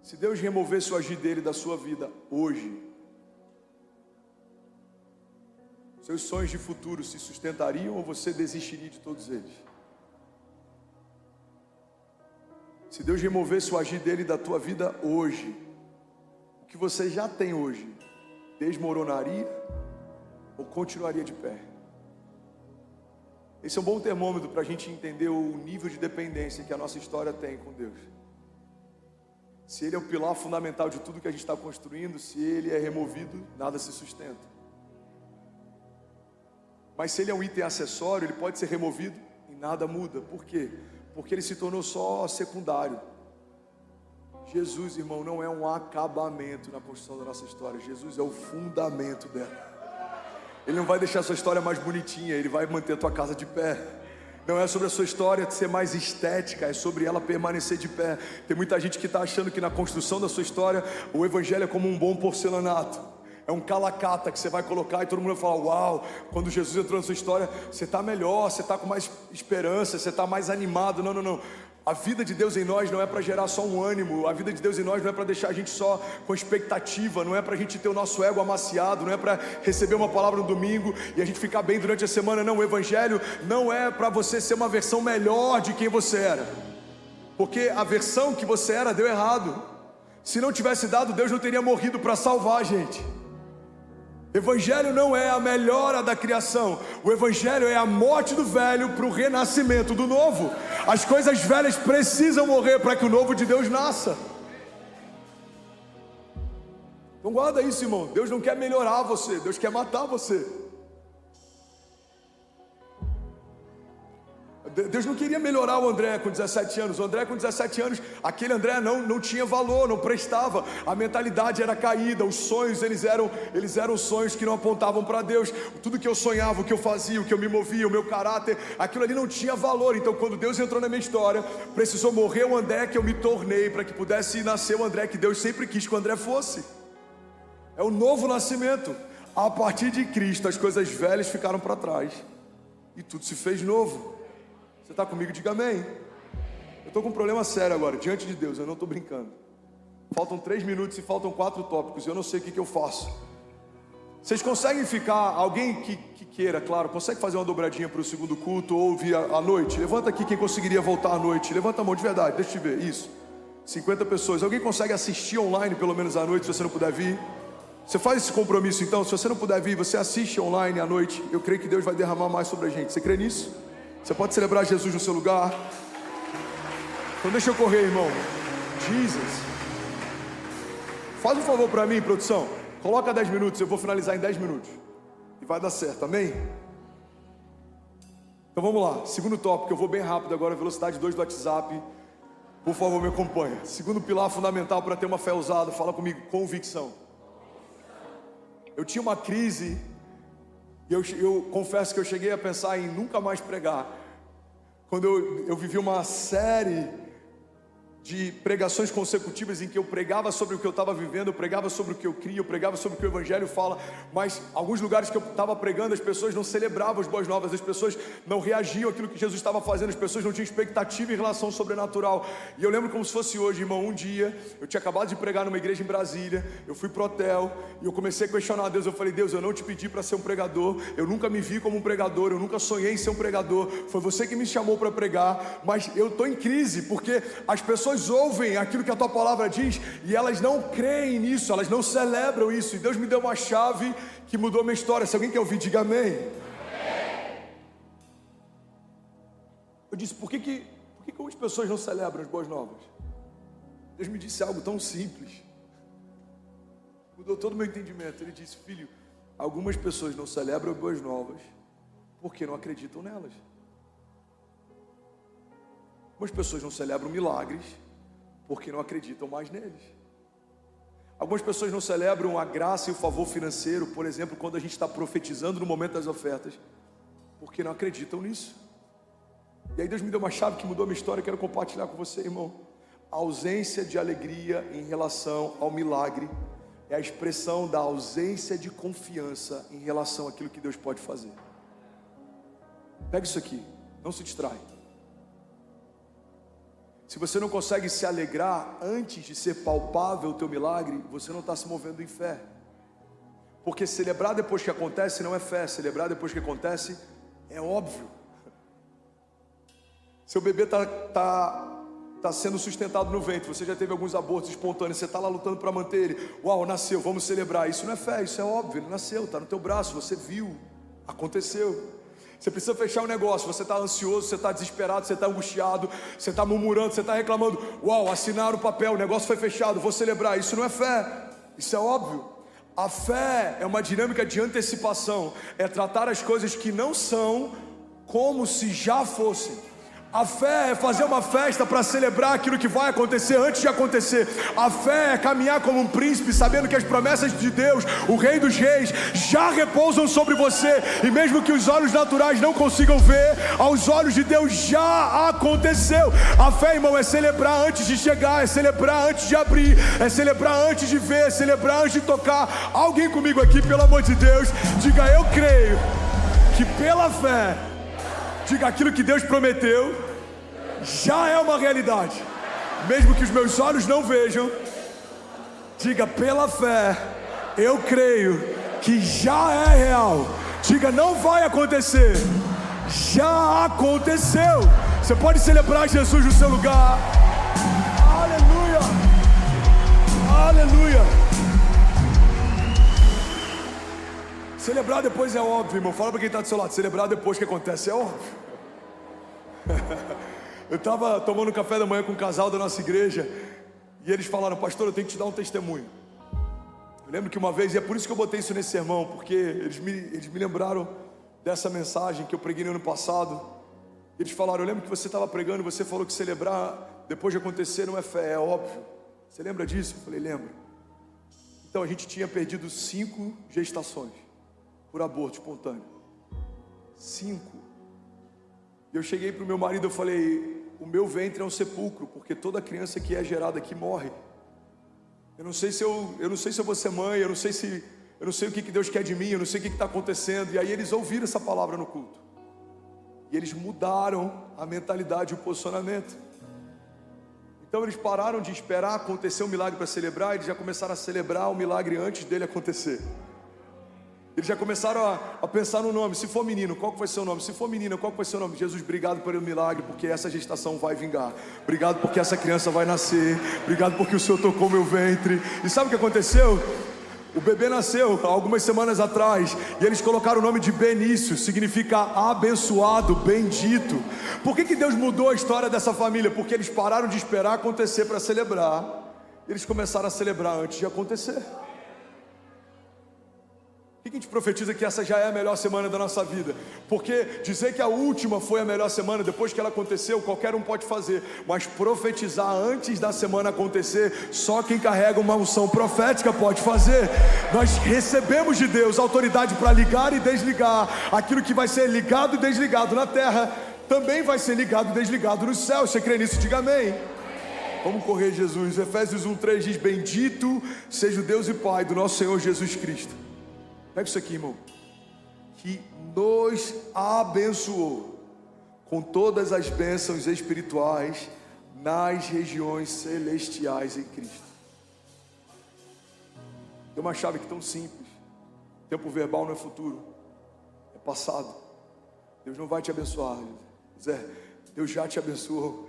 Se Deus removesse o agir dele da sua vida hoje, seus sonhos de futuro se sustentariam ou você desistiria de todos eles? Se Deus removesse o agir dele da tua vida hoje, o que você já tem hoje, desmoronaria ou continuaria de pé? Esse é um bom termômetro para a gente entender o nível de dependência que a nossa história tem com Deus. Se Ele é o pilar fundamental de tudo que a gente está construindo, se Ele é removido, nada se sustenta. Mas se Ele é um item acessório, Ele pode ser removido e nada muda. Por quê? Porque Ele se tornou só secundário. Jesus, irmão, não é um acabamento na construção da nossa história. Jesus é o fundamento dela. Ele não vai deixar a sua história mais bonitinha, Ele vai manter a tua casa de pé. Não é sobre a sua história ser mais estética, é sobre ela permanecer de pé. Tem muita gente que está achando que na construção da sua história, o evangelho é como um bom porcelanato. É um calacata que você vai colocar e todo mundo vai falar: uau, quando Jesus entrou na sua história, você está melhor, você está com mais esperança, você está mais animado. Não, não, não. A vida de Deus em nós não é para gerar só um ânimo. A vida de Deus em nós não é para deixar a gente só com expectativa. Não é para a gente ter o nosso ego amaciado. Não é para receber uma palavra no domingo e a gente ficar bem durante a semana. Não, o evangelho não é para você ser uma versão melhor de quem você era, porque a versão que você era deu errado. Se não tivesse dado, Deus não teria morrido para salvar a gente. Evangelho não é a melhora da criação. O evangelho é a morte do velho para o renascimento do novo. As coisas velhas precisam morrer para que o novo de Deus nasça. Então guarda isso, irmão. Deus não quer melhorar você, Deus quer matar você. Deus não queria melhorar o André com 17 anos. O André com 17 anos, aquele André não tinha valor, não prestava. A mentalidade era caída, os sonhos eles eram sonhos que não apontavam para Deus. Tudo que eu sonhava, o que eu fazia, o que eu me movia, o meu caráter, aquilo ali não tinha valor. Então quando Deus entrou na minha história, precisou morrer o André que eu me tornei, para que pudesse nascer o André que Deus sempre quis que o André fosse. É o novo nascimento. A partir de Cristo as coisas velhas ficaram para trás e tudo se fez novo. Você está comigo? Diga amém. Eu estou com um problema sério agora, diante de Deus, eu não estou brincando. Faltam 3 minutos e faltam 4 tópicos, eu não sei o que eu faço. Vocês conseguem ficar, alguém que queira, claro, consegue fazer uma dobradinha para o segundo culto ou vir à noite? Levanta aqui quem conseguiria voltar à noite, levanta a mão de verdade, deixa eu te ver, isso. 50 pessoas, alguém consegue assistir online pelo menos à noite, se você não puder vir? Você faz esse compromisso então, se você não puder vir, você assiste online à noite. Eu creio que Deus vai derramar mais sobre a gente, você crê nisso? Você pode celebrar Jesus no seu lugar. Então deixa eu correr, irmão. Jesus. Faz um favor para mim, produção. Coloca 10 minutos, eu vou finalizar em 10 minutos. E vai dar certo, amém? Então vamos lá, segundo tópico, eu vou bem rápido agora, velocidade 2 do WhatsApp. Por favor, me acompanha. Segundo pilar fundamental para ter uma fé ousada, fala comigo, convicção. Eu tinha uma crise. E eu confesso que eu cheguei a pensar em nunca mais pregar. Quando eu vivi uma série de pregações consecutivas em que eu pregava sobre o que eu estava vivendo, eu pregava sobre o que eu cria, eu pregava sobre o que o evangelho fala, mas alguns lugares que eu estava pregando, as pessoas não celebravam as boas novas, as pessoas não reagiam àquilo que Jesus estava fazendo, as pessoas não tinham expectativa em relação ao sobrenatural. E eu lembro como se fosse hoje, irmão, um dia, eu tinha acabado de pregar numa igreja em Brasília, eu fui pro hotel, e eu comecei a questionar a Deus, eu falei: Deus, eu não te pedi para ser um pregador, eu nunca me vi como um pregador, eu nunca sonhei em ser um pregador, foi você que me chamou para pregar, mas eu estou em crise, porque as pessoas ouvem aquilo que a tua palavra diz e elas não creem nisso, elas não celebram isso. E Deus me deu uma chave que mudou a minha história. Se alguém quer ouvir, diga amém. Eu disse: por que algumas pessoas não celebram as boas novas? Deus me disse algo tão simples, mudou todo o meu entendimento. Ele disse: filho, algumas pessoas não celebram as boas novas porque não acreditam nelas. Algumas pessoas não celebram milagres porque não acreditam mais neles. Algumas pessoas não celebram a graça e o favor financeiro, por exemplo, quando a gente está profetizando no momento das ofertas, porque não acreditam nisso. E aí Deus me deu uma chave que mudou a minha história, quero compartilhar com você, irmão. A ausência de alegria em relação ao milagre é a expressão da ausência de confiança em relação àquilo que Deus pode fazer. Pega isso aqui, não se distrai. Se você não consegue se alegrar antes de ser palpável o teu milagre, você não está se movendo em fé. Porque celebrar depois que acontece não é fé, celebrar depois que acontece é óbvio. Seu bebê está sendo sustentado no ventre, você já teve alguns abortos espontâneos, você está lá lutando para manter ele. Uau, nasceu, vamos celebrar. Isso não é fé, isso é óbvio, ele nasceu, está no teu braço, você viu, aconteceu. Você precisa fechar um negócio, você está ansioso, você está desesperado, você está angustiado, você está murmurando, você está reclamando. Uau, assinaram o papel, o negócio foi fechado, vou celebrar. Isso não é fé, isso é óbvio. A fé é uma dinâmica de antecipação, é tratar as coisas que não são como se já fossem. A fé é fazer uma festa para celebrar aquilo que vai acontecer antes de acontecer. A fé é caminhar como um príncipe, sabendo que as promessas de Deus, o Rei dos Reis, já repousam sobre você. E mesmo que os olhos naturais não consigam ver, aos olhos de Deus já aconteceu. A fé, irmão, é celebrar antes de chegar, é celebrar antes de abrir, é celebrar antes de ver, é celebrar antes de tocar. Alguém comigo aqui, pelo amor de Deus, diga: eu creio que pela fé, diga, aquilo que Deus prometeu já é uma realidade. Mesmo que os meus olhos não vejam, diga: pela fé, eu creio que já é real. Diga: não vai acontecer, já aconteceu. Você pode celebrar Jesus no seu lugar. Aleluia, aleluia. Celebrar depois é óbvio, irmão. Fala para quem está do seu lado: celebrar depois que acontece é óbvio. Eu estava tomando café da manhã com um casal da nossa igreja e eles falaram: pastor, eu tenho que te dar um testemunho. Eu lembro que uma vez, e é por isso que eu botei isso nesse sermão, porque eles me lembraram dessa mensagem que eu preguei no ano passado. Eles falaram: eu lembro que você estava pregando e você falou que celebrar depois de acontecer não é fé, é óbvio. Você lembra disso? Eu falei: lembro. Então a gente tinha perdido 5 gestações por aborto espontâneo. 5. E eu cheguei para o meu marido, eu falei: o meu ventre é um sepulcro, porque toda criança que é gerada aqui morre. Eu não sei se eu vou ser mãe, eu não sei o que Deus quer de mim, eu não sei o que está acontecendo. E aí eles ouviram essa palavra no culto. E eles mudaram a mentalidade e o posicionamento. Então eles pararam de esperar acontecer um milagre para celebrar, eles já começaram a celebrar o milagre antes dele acontecer. Eles já começaram a pensar no nome. Se for menino, qual que vai ser o nome? Se for menina, qual que vai ser o nome? Jesus, obrigado pelo milagre, porque essa gestação vai vingar. Obrigado porque essa criança vai nascer. Obrigado porque o Senhor tocou meu ventre. E sabe o que aconteceu? O bebê nasceu há algumas semanas atrás e eles colocaram o nome de Benício, significa abençoado, bendito. Por que Deus mudou a história dessa família? Porque eles pararam de esperar acontecer para celebrar. Eles começaram a celebrar antes de acontecer. Por que a gente profetiza que essa já é a melhor semana da nossa vida? Porque dizer que a última foi a melhor semana, depois que ela aconteceu, qualquer um pode fazer. Mas profetizar antes da semana acontecer, só quem carrega uma unção profética pode fazer. Nós recebemos de Deus autoridade para ligar e desligar. Aquilo que vai ser ligado e desligado na terra, também vai ser ligado e desligado no céu. Você crê nisso? Diga amém. Vamos correr, Jesus. Efésios 1:3 diz: bendito seja o Deus e Pai do nosso Senhor Jesus Cristo. Pega isso aqui, irmão. Que nos abençoou com todas as bênçãos espirituais nas regiões celestiais em Cristo. Tem uma chave que é tão simples. Tempo verbal não é futuro, é passado. Deus não vai te abençoar, Zé. Deus já te abençoou.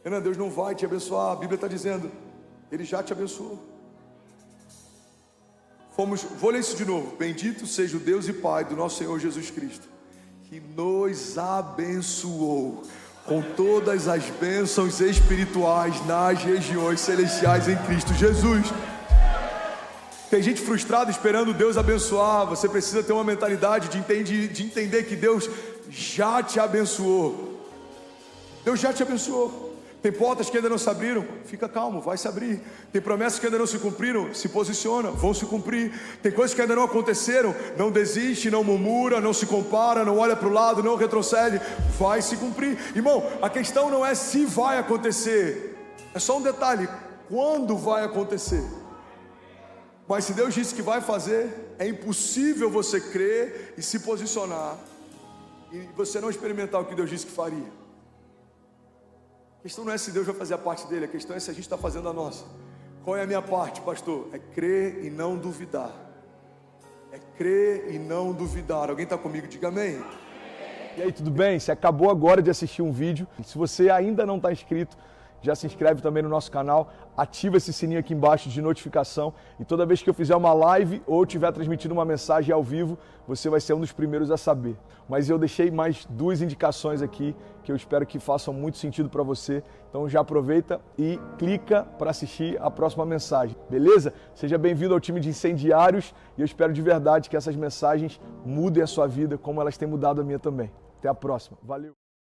Renan, Deus não vai te abençoar. A Bíblia está dizendo: Ele já te abençoou. Vou ler isso de novo. Bendito seja o Deus e Pai do nosso Senhor Jesus Cristo, que nos abençoou com todas as bênçãos espirituais nas regiões celestiais em Cristo Jesus. Tem gente frustrada esperando Deus abençoar. Você precisa ter uma mentalidade de entender que Deus já te abençoou. Deus já te abençoou. Tem portas que ainda não se abriram, fica calmo, vai se abrir. Tem promessas que ainda não se cumpriram, se posiciona, vão se cumprir. Tem coisas que ainda não aconteceram, não desiste, não murmura, não se compara, não olha para o lado, não retrocede, vai se cumprir. Irmão, a questão não é se vai acontecer, é só um detalhe: quando vai acontecer. Mas se Deus disse que vai fazer, é impossível você crer e se posicionar e você não experimentar o que Deus disse que faria. A questão não é se Deus vai fazer a parte dele, a questão é se a gente está fazendo a nossa. Qual é a minha parte, pastor? É crer e não duvidar. É crer e não duvidar. Alguém está comigo? Diga amém. E aí, tudo bem? Você acabou agora de assistir um vídeo. Se você ainda não está inscrito, já se inscreve também no nosso canal, ativa esse sininho aqui embaixo de notificação e toda vez que eu fizer uma live ou estiver transmitindo uma mensagem ao vivo, você vai ser um dos primeiros a saber. Mas eu deixei mais 2 indicações aqui que eu espero que façam muito sentido para você. Então já aproveita e clica para assistir a próxima mensagem, beleza? Seja bem-vindo ao time de incendiários e eu espero de verdade que essas mensagens mudem a sua vida como elas têm mudado a minha também. Até a próxima. Valeu!